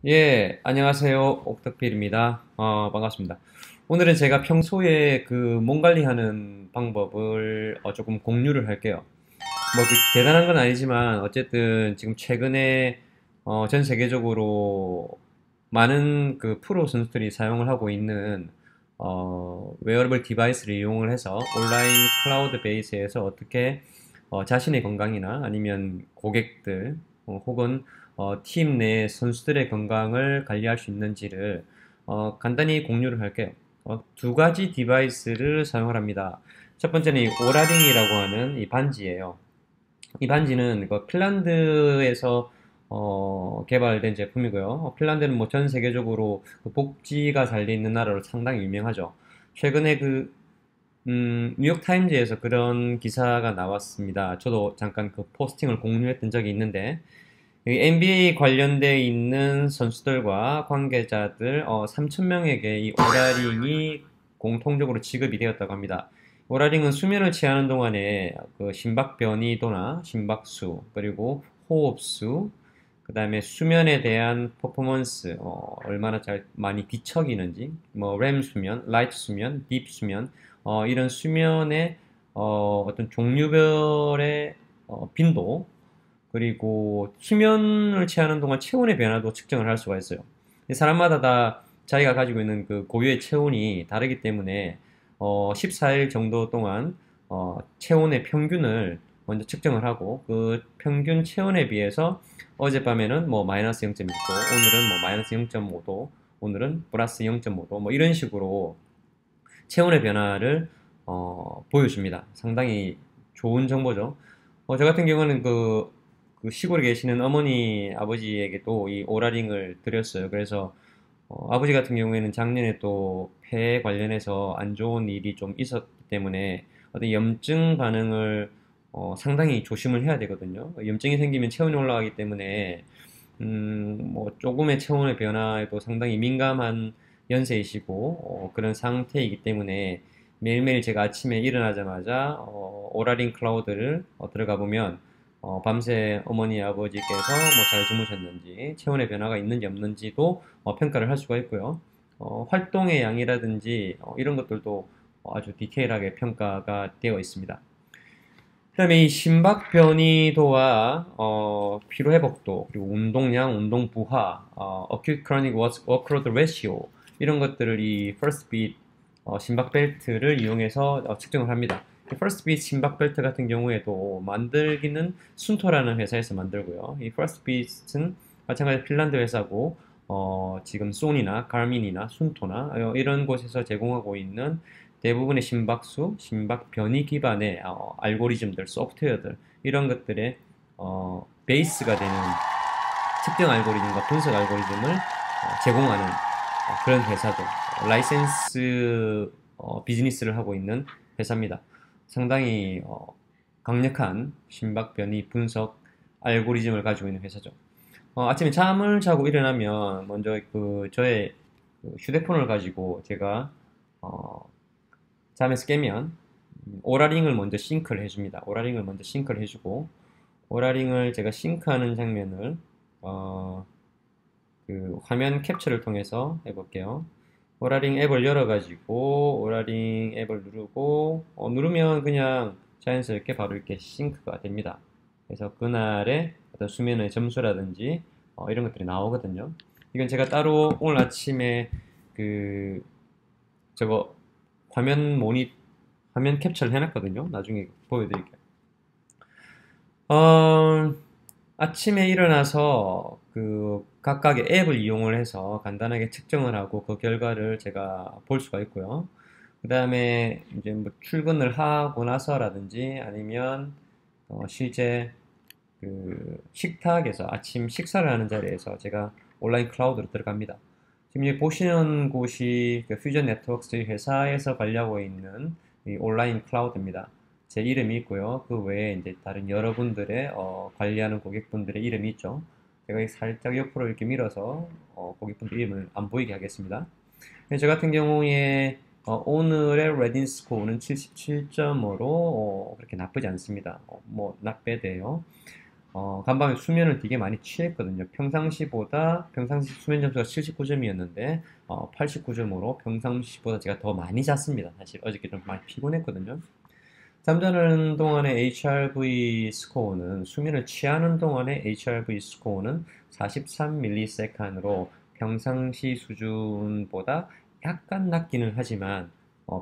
예, 안녕하세요. 옥덕필입니다. 반갑습니다. 오늘은 제가 평소에 그 몸 관리하는 방법을 조금 공유를 할게요. 뭐 대단한 건 아니지만 어쨌든 지금 최근에 전 세계적으로 많은 그 프로 선수들이 사용을 하고 있는 웨어러블 디바이스를 이용을 해서 온라인 클라우드 베이스에서 어떻게 자신의 건강이나 아니면 고객들 혹은 팀 내 선수들의 건강을 관리할 수 있는지를 간단히 공유를 할게요. 두 가지 디바이스를 사용을 합니다. 첫 번째는 이 오라링이라고 하는 이 반지예요. 이 반지는 그 핀란드에서 개발된 제품이고요. 핀란드는 뭐 전 세계적으로 그 복지가 잘 돼 있는 나라로 상당히 유명하죠. 최근에 뉴욕 타임즈에서 그런 기사가 나왔습니다. 저도 잠깐 그 포스팅을 공유했던 적이 있는데, NBA 관련돼 있는 선수들과 관계자들 3,000명에게 이 오라링이 공통적으로 지급이 되었다고 합니다. 오라링은 수면을 취하는 동안에 그 심박 변이도나 심박수, 그리고 호흡수, 그 다음에 수면에 대한 퍼포먼스, 얼마나 잘 많이 뒤척이는지, 뭐 렘 수면, 라이트 수면, 딥 수면, 이런 수면의 어떤 종류별의 빈도, 그리고 수면을 취하는 동안 체온의 변화도 측정을 할 수가 있어요. 사람마다 다 자기가 가지고 있는 그 고유의 체온이 다르기 때문에 14일 정도 동안 체온의 평균을 먼저 측정을 하고 그 평균 체온에 비해서 어젯밤에는 뭐 마이너스 0.1도, 오늘은 뭐 마이너스 0.5도, 오늘은 플러스 0.5도 뭐 이런 식으로 체온의 변화를 보여줍니다. 상당히 좋은 정보죠. 저 같은 경우는 그 시골에 계시는 어머니, 아버지에게도 이 오라링을 드렸어요. 그래서 아버지 같은 경우에는 작년에 또 폐 관련해서 안 좋은 일이 좀 있었기 때문에 어떤 염증 반응을 상당히 조심을 해야 되거든요. 염증이 생기면 체온이 올라가기 때문에 뭐 조금의 체온의 변화에도 상당히 민감한 연세이시고 그런 상태이기 때문에 매일매일 제가 아침에 일어나자마자 오라링 클라우드를 들어가 보면 밤새 어머니 아버지께서 뭐 잘 주무셨는지 체온의 변화가 있는지 없는지도 평가를 할 수가 있고요. 활동의 양이라든지 이런 것들도 아주 디테일하게 평가가 되어 있습니다. 그다음에 이 심박 변이도와 피로 회복도, 그리고 운동량, 운동 부하, acute chronic workload ratio 이런 것들을 이 First Beat 심박 벨트를 이용해서 측정을 합니다. First Beat 심박 벨트 같은 경우에도 만들기는 순토라는 회사에서 만들고요. 이 First Beat은 마찬가지 핀란드 회사고 지금 소니나 가민이나 순토나 이런 곳에서 제공하고 있는 대부분의 심박수, 심박 변이 기반의 알고리즘들, 소프트웨어들 이런 것들의 베이스가 되는 측정 알고리즘과 분석 알고리즘을 제공하는 그런 회사죠. 라이센스 비즈니스를 하고 있는 회사입니다. 상당히 강력한 심박 변이 분석 알고리즘을 가지고 있는 회사죠. 아침에 잠을 자고 일어나면 먼저 저의 그 휴대폰을 가지고 제가 어, 잠에서 깨면 오라링을 먼저 싱크를 해줍니다. 오라링을 먼저 싱크를 해주고 오라링을 제가 싱크하는 장면을 어, 그 화면 캡처를 통해서 해볼게요. 오라링 앱을 열어가지고 오라링 앱을 누르고 누르면 그냥 자연스럽게 바로 이렇게 싱크가 됩니다. 그래서 그날의 어떤 수면의 점수라든지 이런 것들이 나오거든요. 이건 제가 따로 오늘 아침에 그 저거 화면 모니 화면 캡처를 해놨거든요. 나중에 보여드릴게요. 어, 아침에 일어나서 그 각각의 앱을 이용을 해서 간단하게 측정을 하고 그 결과를 제가 볼 수가 있고요. 그 다음에 이제 뭐 출근을 하고 나서라든지 아니면 실제 그 식탁에서 아침 식사를 하는 자리에서 제가 온라인 클라우드로 들어갑니다. 지금 이제 보시는 곳이 그 퓨전 네트워크스 회사에서 관리하고 있는 이 온라인 클라우드입니다. 제 이름이 있고요. 그 외에 이제 다른 여러분들의 관리하는 고객분들의 이름이 있죠. 제가 살짝 옆으로 이렇게 밀어서 고객분들 이름을 안 보이게 하겠습니다. 저 같은 경우에 오늘의 레딘 스코어는 77.5로 그렇게 나쁘지 않습니다. 뭐 not bad예요. 간밤에 수면을 되게 많이 취했거든요. 평상시 수면 점수가 79점이었는데 89점으로 평상시보다 제가 더 많이 잤습니다. 사실 어저께 좀 많이 피곤했거든요. 잠자는 동안의 HRV 스코어는 수면을 취하는 동안의 HRV 스코어는 43ms으로 평상시 수준보다 약간 낮기는 하지만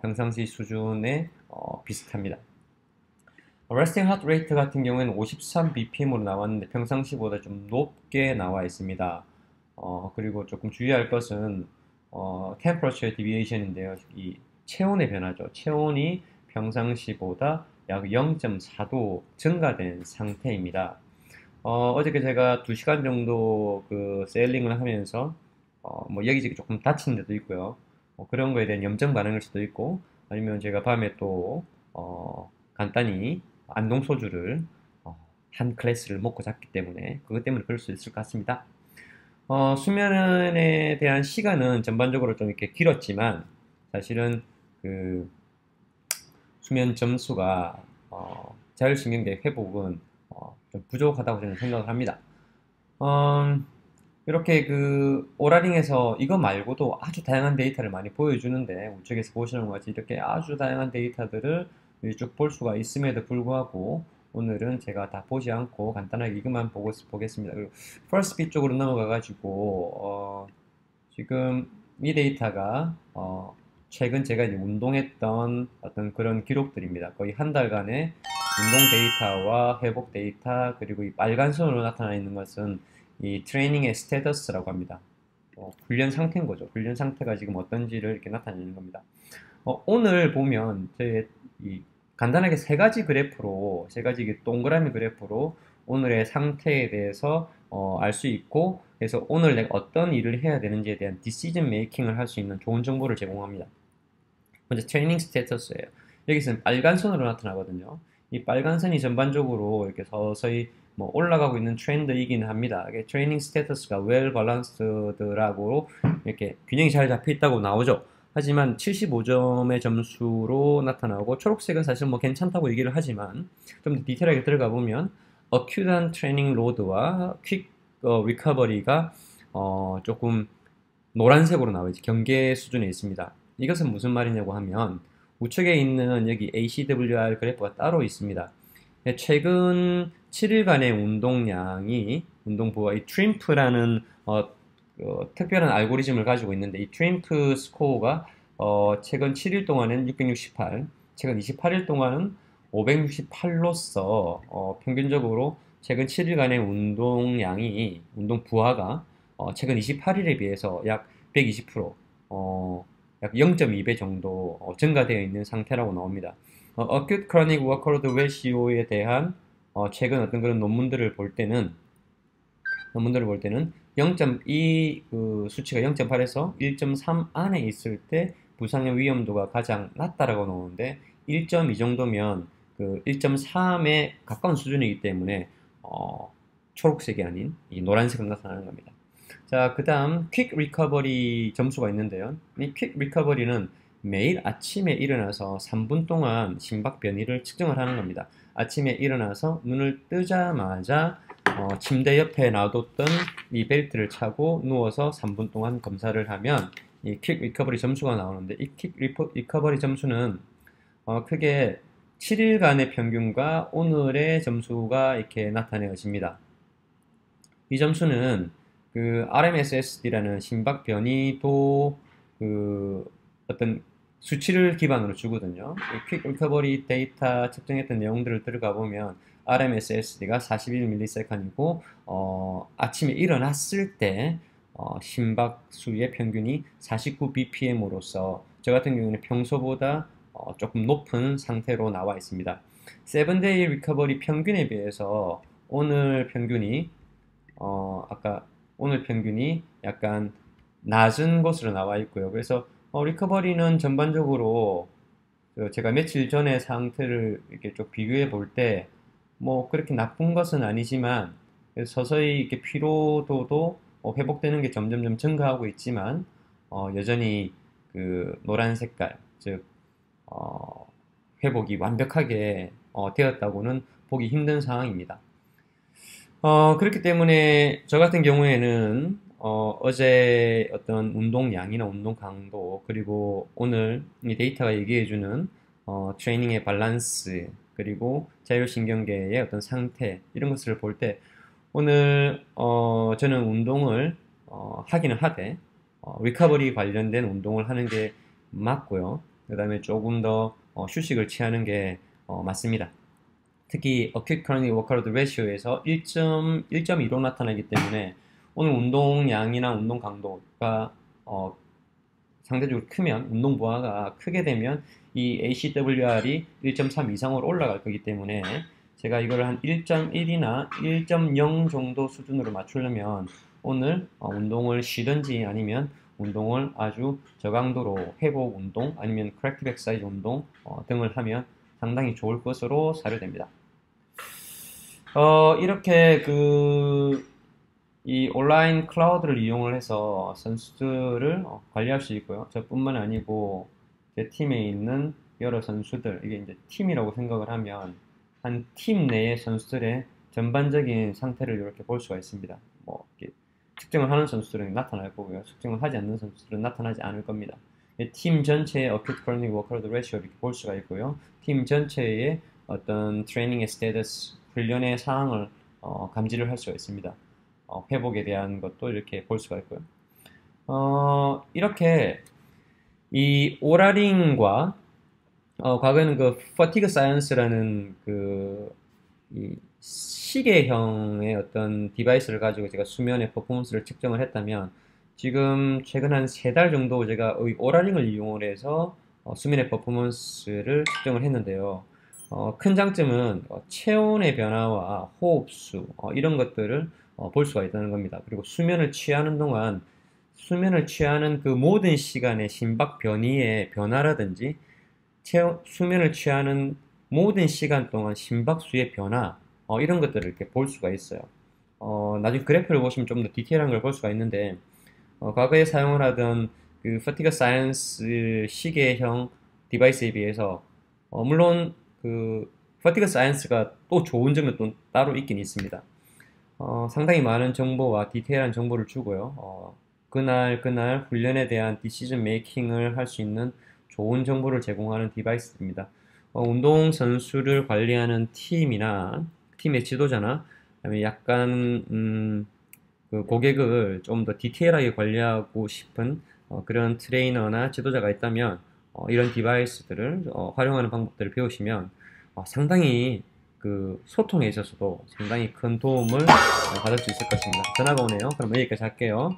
평상시 수준에 비슷합니다. resting heart rate 같은 경우에는 53 bpm으로 나왔는데 평상시보다 좀 높게 나와 있습니다. 그리고 조금 주의할 것은 temperature deviation인데요. 이 체온의 변화죠. 체온이 평상시보다 약 0.4도 증가된 상태입니다. 어저께 제가 2시간 정도 그 세일링을 하면서 뭐 여기저기 조금 다친 데도 있고요. 그런 거에 대한 염증 반응일 수도 있고 아니면 제가 밤에 또 간단히 안동 소주를 한 클래스를 먹고 잤기 때문에 그것 때문에 그럴 수 있을 것 같습니다. 수면에 대한 시간은 전반적으로 좀 이렇게 길었지만 사실은 그 수면 점수가 자율신경계 회복은 좀 부족하다고 저는 생각을 합니다. 이렇게 그 오라링에서 이거 말고도 아주 다양한 데이터를 많이 보여주는데 우측에서 보시는 것 같이 이렇게 아주 다양한 데이터들을 쭉 볼 수가 있음에도 불구하고 오늘은 제가 다 보지 않고 간단하게 이것만 보겠습니다. 그리고 first bit 쪽으로 넘어가 가지고 지금 이 데이터가 최근 제가 이제 운동했던 어떤 그런 기록들입니다. 거의 한 달간의 운동 데이터와 회복 데이터 그리고 이 빨간 선으로 나타나 있는 것은 이 트레이닝의 스테터스라고 합니다. 훈련 상태인 거죠. 훈련 상태가 지금 어떤지를 이렇게 나타내는 겁니다. 오늘 보면 이 간단하게 세 가지 그래프로 세 가지 동그라미 그래프로 오늘의 상태에 대해서 알 수 있고 그래서 오늘 내가 어떤 일을 해야 되는지에 대한 디시전 메이킹을 할 수 있는 좋은 정보를 제공합니다. 먼저 트레이닝 스테이터스예요. 여기서는 빨간 선으로 나타나거든요. 이 빨간 선이 전반적으로 이렇게 서서히 뭐 올라가고 있는 트렌드이긴 합니다. 트레이닝 스테이터스가 well balance드라고 이렇게 균형이 잘 잡혀 있다고 나오죠. 하지만 75점의 점수로 나타나고 초록색은 사실 뭐 괜찮다고 얘기를 하지만 좀 더 디테일하게 들어가 보면 어큐트한 트레이닝 로드와 퀵 리커버리가 조금 노란색으로 나와 있지 경계 수준에 있습니다. 이것은 무슨 말이냐고 하면 우측에 있는 여기 ACWR 그래프가 따로 있습니다. 최근 7일간의 운동량이 운동부와 이 트림프라는 특별한 알고리즘을 가지고 있는데 이 트림프 스코어가 최근 7일 동안은 668, 최근 28일 동안은 568로서 평균적으로 최근 7일간의 운동량이 운동 부하가 최근 28일에 비해서 약 120%, 약 0.2배 정도 증가되어 있는 상태라고 나옵니다. Acute Chronic Workload Ratio에 대한 최근 어떤 그런 논문들을 볼 때는 0.2 그 수치가 0.8에서 1.3 안에 있을 때 부상의 위험도가 가장 낮다라고 나오는데 1.2 정도면 그 1.3에 가까운 수준이기 때문에 초록색이 아닌 이 노란색으로 나타나는 겁니다. 자, 그 다음 퀵 리커버리 점수가 있는데요. 이 퀵 리커버리는 매일 아침에 일어나서 3분 동안 심박 변이를 측정을 하는 겁니다. 아침에 일어나서 눈을 뜨자마자 침대 옆에 놔뒀던 이 벨트를 차고 누워서 3분 동안 검사를 하면 이 퀵 리커버리 점수가 나오는데 이 퀵 리커버리 점수는 크게 7일간의 평균과 오늘의 점수가 이렇게 나타내어집니다. 이 점수는 그 RMSSD라는 심박 변이도 그 어떤 수치를 기반으로 주거든요. 퀵 리커버리 데이터 측정했던 내용들을 들어가 보면 RMSSD가 41ms이고 아침에 일어났을 때 심박수의 평균이 49bpm으로서 저 같은 경우는 평소보다 조금 높은 상태로 나와 있습니다. 7day 리커버리 평균에 비해서 오늘 평균이 아까 오늘 평균이 약간 낮은 것으로 나와 있고요. 그래서 리커버리는 전반적으로 제가 며칠 전의 상태를 이렇게 좀 비교해 볼 때 뭐 그렇게 나쁜 것은 아니지만 서서히 이렇게 피로도도 회복되는 게 점점점 증가하고 있지만 여전히 그 노란 색깔 즉 회복이 완벽하게 되었다고는 보기 힘든 상황입니다. 그렇기 때문에 저 같은 경우에는 어제 어떤 운동량이나 운동 강도 그리고 오늘 이 데이터가 얘기해주는 트레이닝의 밸런스 그리고 자율신경계의 어떤 상태 이런 것을 볼 때 오늘 저는 운동을 하기는 하되 리커버리 관련된 운동을 하는 게 맞고요. 그 다음에 조금 더 휴식을 취하는 게 맞습니다. 특히 acute chronic workload ratio에서 1.2로 나타나기 때문에 오늘 운동량이나 운동 강도가 상대적으로 크면 운동 부하가 크게 되면 이 ACWR이 1.3 이상으로 올라갈 거기 때문에 제가 이걸 한 1.1이나 1.0 정도 수준으로 맞추려면 오늘 운동을 쉬든지 아니면 운동을 아주 저강도로 회복 운동 아니면 corrective exercise 운동 등을 하면 상당히 좋을 것으로 사료됩니다. 이렇게 이 온라인 클라우드를 이용을 해서 선수들을 관리할 수 있고요. 저뿐만 아니고 제 팀에 있는 여러 선수들, 이게 이제 팀이라고 생각을 하면 한 팀 내의 선수들의 전반적인 상태를 이렇게 볼 수가 있습니다. 뭐 이렇게 측정을 하는 선수들은 나타날 거고요. 측정을 하지 않는 선수들은 나타나지 않을 겁니다. 팀 전체의 acute chronic workload ratio 이렇게 볼 수가 있고요. 팀 전체의 어떤 트레이닝의 스테이터스, 훈련의 상황을 감지를 할 수가 있습니다. 회복에 대한 것도 이렇게 볼 수가 있고요. 이렇게 이 오라링과 과거에는 그 fatigue science라는 이 시계형의 어떤 디바이스를 가지고 제가 수면의 퍼포먼스를 측정을 했다면 지금 최근 한 3달 정도 제가 이 오라링을 이용을 해서 수면의 퍼포먼스를 측정을 했는데요. 큰 장점은 체온의 변화와 호흡수 이런 것들을 볼 수가 있다는 겁니다. 그리고 수면을 취하는 동안 수면을 취하는 그 모든 시간의 심박 변이의 변화라든지 수면을 취하는 모든 시간 동안 심박수의 변화 이런 것들을 이렇게 볼 수가 있어요. 나중에 그래프를 보시면 좀 더 디테일한 걸 볼 수가 있는데 과거에 사용을 하던 그 Fatigue Science 시계형 디바이스에 비해서 물론 그 Fatigue Science가 또 좋은 점은 또 따로 있긴 있습니다. 상당히 많은 정보와 디테일한 정보를 주고요. 그날 훈련에 대한 디시전 메이킹을 할 수 있는 좋은 정보를 제공하는 디바이스입니다. 운동선수를 관리하는 팀이나 팀의 지도자나 그다음에 약간 그 고객을 좀 더 디테일하게 관리하고 싶은 그런 트레이너나 지도자가 있다면 이런 디바이스들을 활용하는 방법들을 배우시면 상당히 그 소통에 있어서도 상당히 큰 도움을 받을 수 있을 것입니다. 전화가 오네요. 그럼 여기까지 할게요.